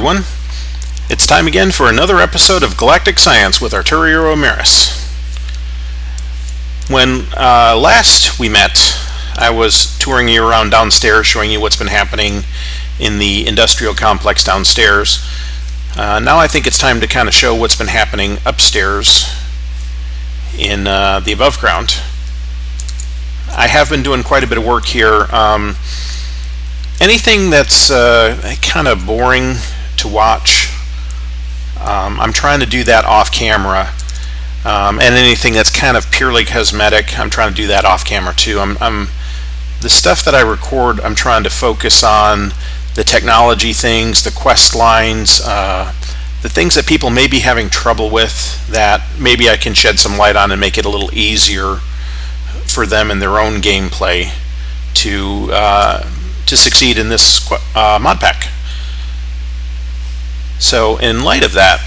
everyone. It's time again for another episode of Galactic Science with Arturio Emerys. When last we met, I was touring you around downstairs, showing you what's been happening in the industrial complex downstairs. Now I think it's time to kind of show what's been happening upstairs in the above ground. I have been doing quite a bit of work here. Anything that's kind of boring to watch, I'm trying to do that off camera, and anything that's kind of purely cosmetic, I'm trying to do that off camera too. The stuff that I record, I'm trying to focus on the technology things, the quest lines, the things that people may be having trouble with that maybe I can shed some light on and make it a little easier for them in their own gameplay to succeed in this mod pack. So in light of that,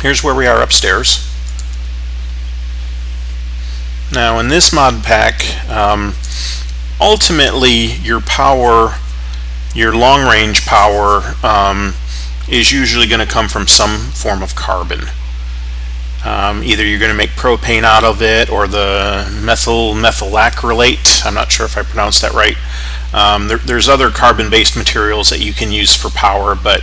here's where we are upstairs. Now in this mod pack, ultimately your power, your long range power, is usually going to come from some form of carbon. Either you're going to make propane out of it, or the methylacrylate. I'm not sure if I pronounced that right. There's other carbon-based materials that you can use for power, but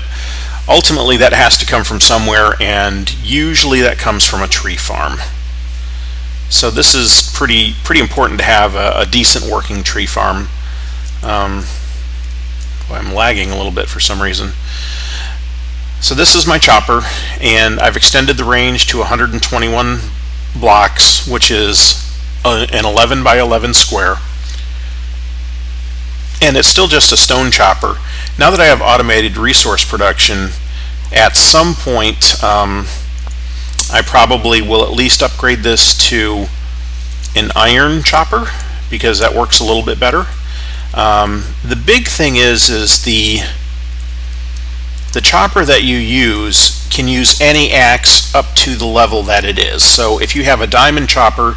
ultimately that has to come from somewhere, and usually that comes from a tree farm. So this is pretty important to have a decent working tree farm. I'm lagging a little bit for some reason. So this is my chopper, and I've extended the range to 121 blocks, which is an 11 by 11 square. And it's still just a stone chopper. Now that I have automated resource production, at some point I probably will at least upgrade this to an iron chopper, because that works a little bit better. The big thing is the chopper that you use can use any axe up to the level that it is. So if you have a diamond chopper,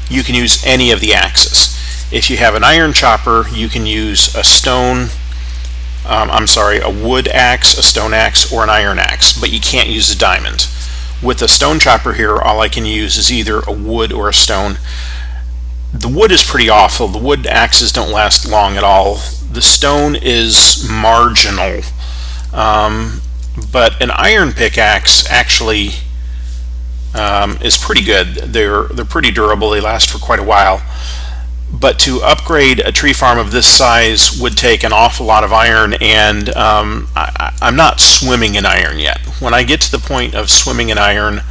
you can use any of the axes. If you have an iron chopper, you can use a wood axe, a stone axe, or an iron axe, but you can't use a diamond. With a stone chopper here, all I can use is either a wood or a stone. The wood is pretty awful. The wood axes don't last long at all. The stone is marginal. But an iron pickaxe actually is pretty good. They're pretty durable. They last for quite a while. But to upgrade a tree farm of this size would take an awful lot of iron, and I'm not swimming in iron yet. When I get to the point of swimming in iron,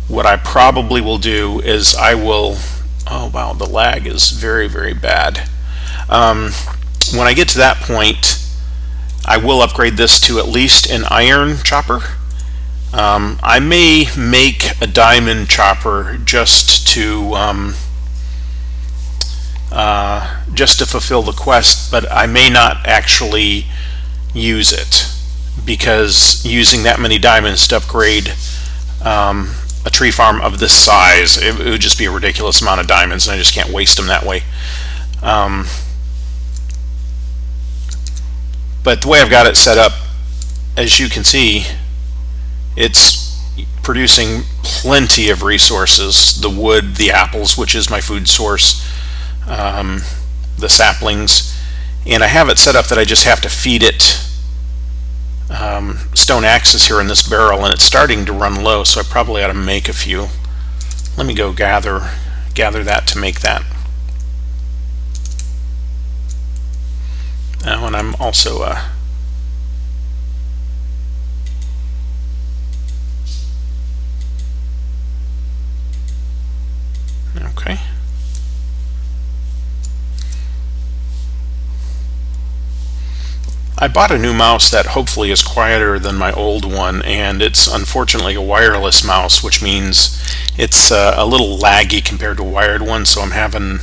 what I probably will do is I will... Oh wow, the lag is very, very bad. When I get to that point, I will upgrade this to at least an iron chopper. I may make a diamond chopper just to fulfill the quest, but I may not actually use it, because using that many diamonds to upgrade a tree farm of this size, it would just be a ridiculous amount of diamonds, and I just can't waste them that way. But the way I've got it set up, as you can see, it's producing plenty of resources. The wood, the apples, which is my food source, the saplings, and I have it set up that I just have to feed it stone axes here in this barrel, and it's starting to run low, so I probably ought to make a few. Let me go gather that to make that. And I'm also okay. I bought a new mouse that hopefully is quieter than my old one, and it's unfortunately a wireless mouse, which means it's a little laggy compared to a wired one, so I'm having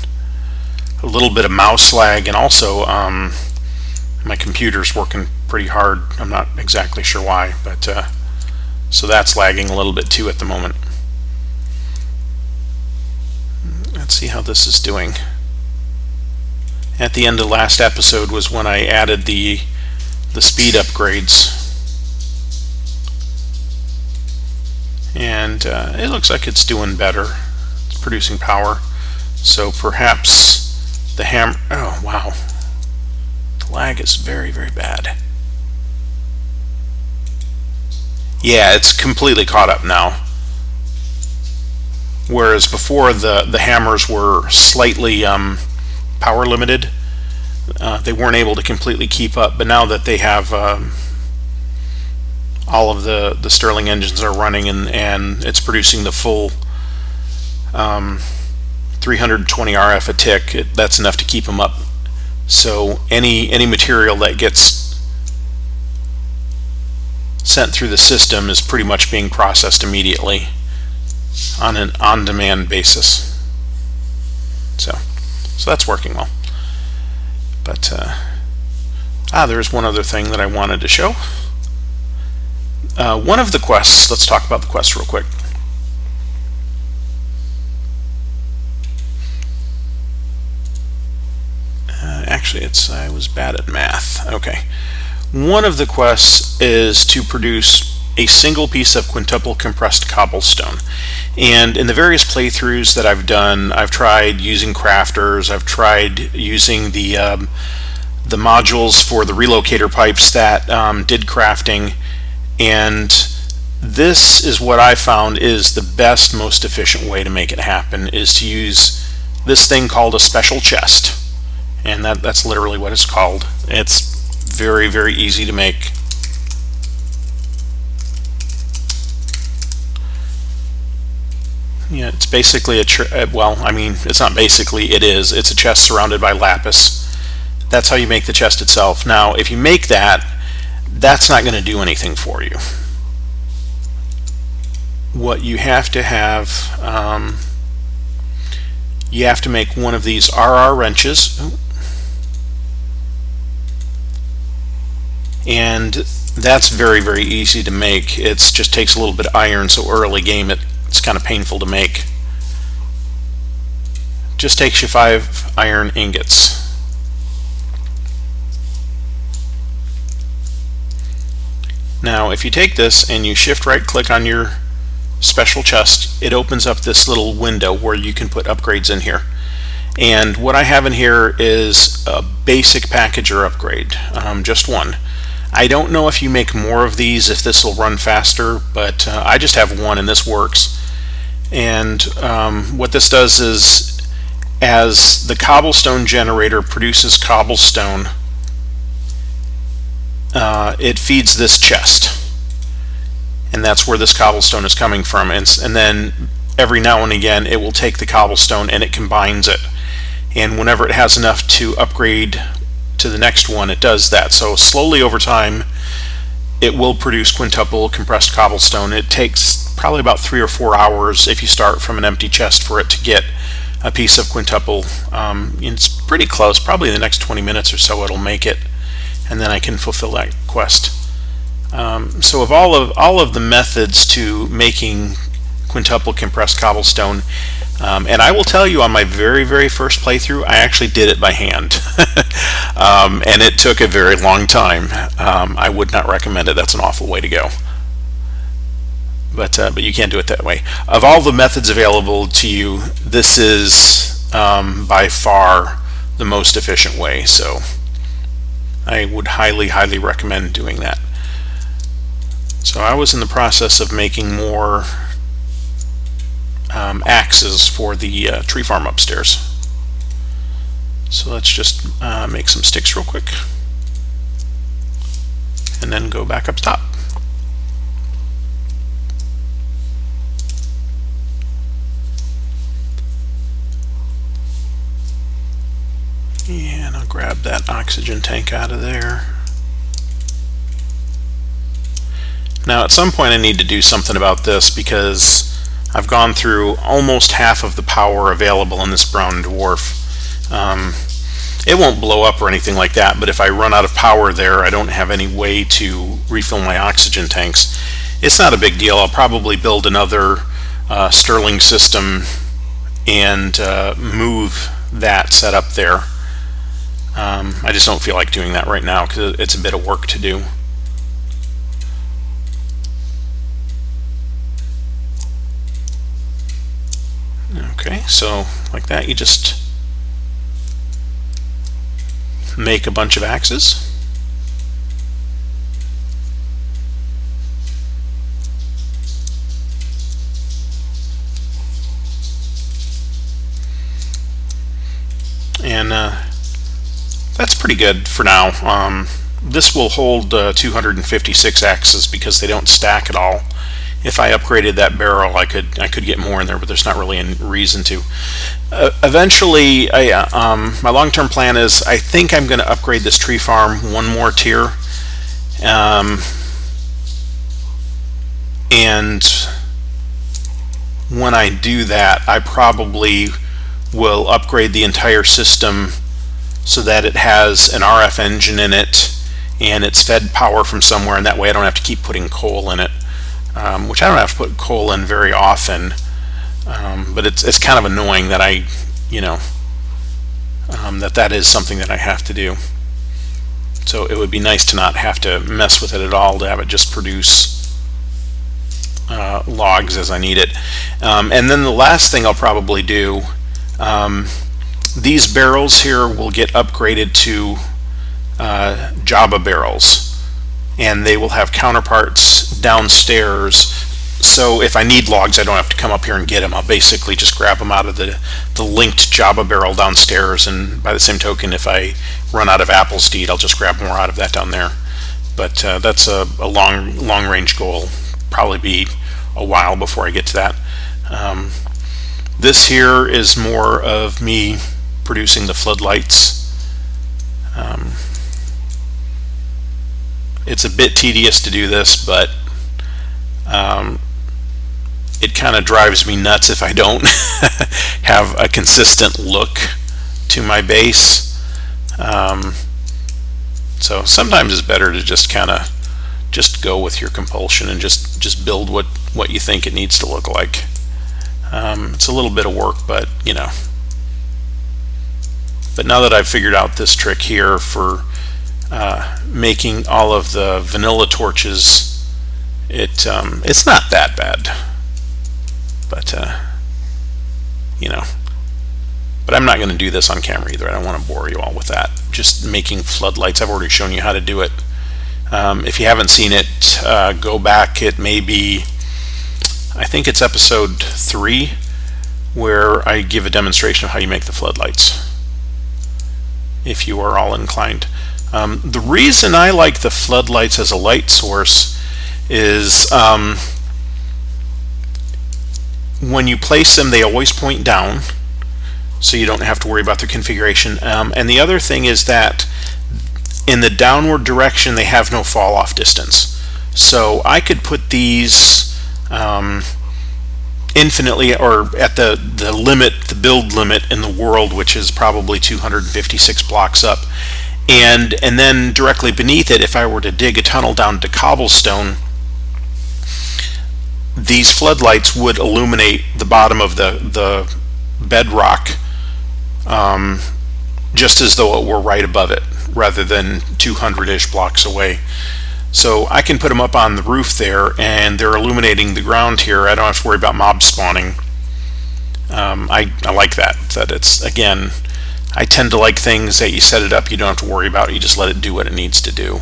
a little bit of mouse lag, and also my computer's working pretty hard. I'm not exactly sure why, but so that's lagging a little bit too at the moment. Let's see how this is doing. At the end of the last episode was when I added the speed upgrades. and it looks like it's doing better. It's producing power. So perhaps the hammer, oh wow, the lag is very, very bad. Yeah, it's completely caught up now. Whereas before the hammers were slightly power limited, they weren't able to completely keep up, but now that they have all of the Stirling engines are running and it's producing the full 320 RF a tick, that's enough to keep them up. So any material that gets sent through the system is pretty much being processed immediately on an on-demand basis. So that's working well. But there's one other thing that I wanted to show. One of the quests, let's talk about the quest real quick. Actually, I was bad at math. Okay. One of the quests is to produce a single piece of quintuple compressed cobblestone. And in the various playthroughs that I've done, I've tried using crafters, I've tried using the modules for the relocator pipes that did crafting, and this is what I found is the best, most efficient way to make it happen, is to use this thing called a special chest. And that's literally what it's called. It's very, very easy to make. Yeah, it's basically it's not basically, it is. It's a chest surrounded by lapis. That's how you make the chest itself. Now, if you make that, that's not going to do anything for you. What you have to have, you have to make one of these RR wrenches. And that's very, very easy to make. It just takes a little bit of iron, so early game it's kind of painful to make. Just takes you 5 iron ingots. Now if you take this and you shift right click on your special chest, it opens up this little window where you can put upgrades in here. And what I have in here is a basic packager upgrade, just one. I don't know if you make more of these, if this will run faster, but I just have one and this works. And what this does is, as the cobblestone generator produces cobblestone, it feeds this chest. And that's where this cobblestone is coming from. And then every now and again it will take the cobblestone and it combines it. And whenever it has enough to upgrade to the next one, it does that. So slowly over time it will produce quintuple compressed cobblestone. It takes probably about 3 or 4 hours if you start from an empty chest for it to get a piece of quintuple. It's pretty close, probably in the next 20 minutes or so it'll make it, and then I can fulfill that quest. So of all of the methods to making quintuple compressed cobblestone, and I will tell you, on my very, very first playthrough, I actually did it by hand. And it took a very long time. I would not recommend it. That's an awful way to go. But you can't do it that way. Of all the methods available to you, this is by far the most efficient way. So I would highly, highly recommend doing that. So I was in the process of making more axes for the tree farm upstairs. So let's just make some sticks real quick and then go back up top. And I'll grab that oxygen tank out of there. Now at some point I need to do something about this, because I've gone through almost half of the power available in this brown dwarf. It won't blow up or anything like that, but if I run out of power there, I don't have any way to refill my oxygen tanks. It's not a big deal. I'll probably build another Stirling system and move that set up there. I just don't feel like doing that right now because it's a bit of work to do. Okay, so like that, you just make a bunch of axes. And that's pretty good for now. This will hold 256 axes because they don't stack at all. If I upgraded that barrel, I could get more in there, but there's not really a reason to. Eventually, my long-term plan is I think I'm going to upgrade this tree farm one more tier, and when I do that, I probably will upgrade the entire system so that it has an RF engine in it and it's fed power from somewhere, and that way I don't have to keep putting coal in it, which I don't have to put coal in very often, but it's kind of annoying that that is something that I have to do. So it would be nice to not have to mess with it at all, to have it just produce logs as I need it. And then the last thing I'll probably do, these barrels here will get upgraded to Java barrels, and they will have counterparts downstairs, so if I need logs I don't have to come up here and get them. I'll basically just grab them out of the linked Java barrel downstairs, and by the same token, if I run out of apple seed, I'll just grab more out of that down there. But that's a long range goal. Probably be a while before I get to that. This here is more of me producing the floodlights. It's a bit tedious to do this, but it kind of drives me nuts if I don't have a consistent look to my base. So sometimes it's better to just just go with your compulsion and just build what you think it needs to look like. It's a little bit of work, but but now that I've figured out this trick here for making all of the vanilla torches, it's not that bad, but but I'm not going to do this on camera either. I don't want to bore you all with that. Just making floodlights, I've already shown you how to do it. If you haven't seen it, go back. It may be, I think it's episode 3, where I give a demonstration of how you make the floodlights, if you are all inclined. The reason I like the floodlights as a light source is when you place them, they always point down, so you don't have to worry about their configuration. And the other thing is that in the downward direction, they have no fall off distance. So I could put these infinitely, or at the limit, the build limit in the world, which is probably 256 blocks up, and then directly beneath it, if I were to dig a tunnel down to cobblestone, these floodlights would illuminate the bottom of the bedrock, just as though it were right above it, rather than 200-ish blocks away. So I can put them up on the roof there, and they're illuminating the ground here. I don't have to worry about mob spawning. I like that it's, again, I tend to like things that you set it up, you don't have to worry about it, you just let it do what it needs to do.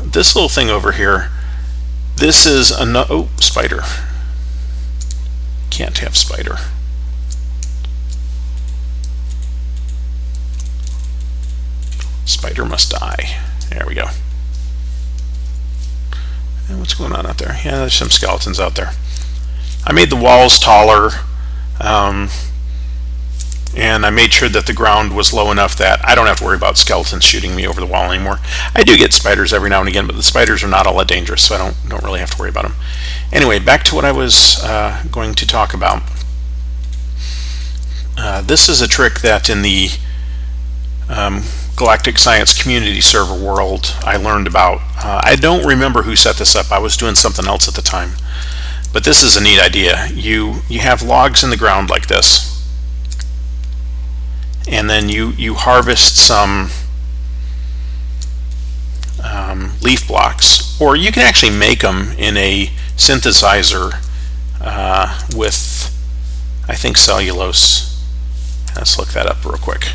This little thing over here, this is oh, spider. Can't have spider. Spider must die. There we go. And what's going on out there? Yeah, there's some skeletons out there. I made the walls taller, and I made sure that the ground was low enough that I don't have to worry about skeletons shooting me over the wall anymore. I do get spiders every now and again, but the spiders are not all that dangerous, so I don't really have to worry about them. Anyway, back to what I was going to talk about. This is a trick that in the Galactic Science community server world I learned about. I don't remember who set this up. I was doing something else at the time. But this is a neat idea. You have logs in the ground like this, and then you harvest some leaf blocks, or you can actually make them in a synthesizer with I think cellulose. Let's look that up real quick.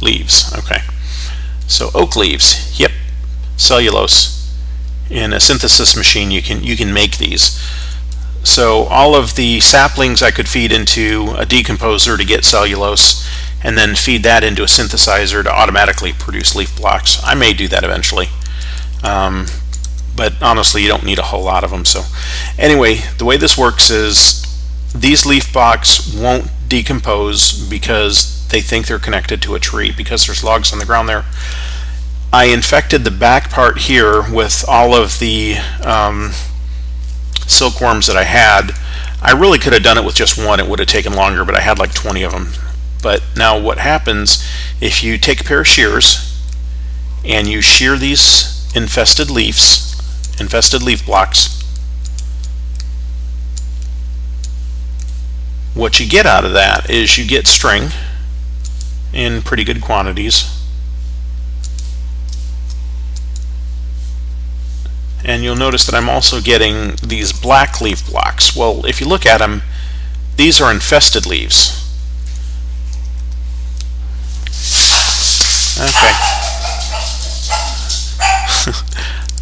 Leaves, okay. So oak leaves, yep, cellulose. In a synthesis machine, you can make these. So all of the saplings I could feed into a decomposer to get cellulose, and then feed that into a synthesizer to automatically produce leaf blocks. I may do that eventually, but honestly, you don't need a whole lot of them. So anyway, the way this works is these leaf blocks won't decompose because they think they're connected to a tree, because there's logs on the ground there. I infected the back part here with all of the silkworms that I had. I really could have done it with just one. It would have taken longer, but I had like 20 of them. But now what happens if you take a pair of shears and you shear these infested leaf blocks, what you get out of that is you get string in pretty good quantities. And you'll notice that I'm also getting these black leaf blocks. Well, if you look at them, these are infested leaves. Okay.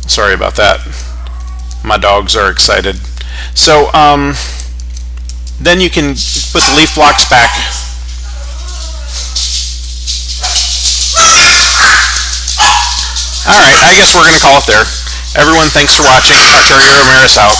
Sorry about that. My dogs are excited. So then you can put the leaf blocks back. Alright, I guess we're going to call it there. Everyone, thanks for watching. Arturio, Emerys out.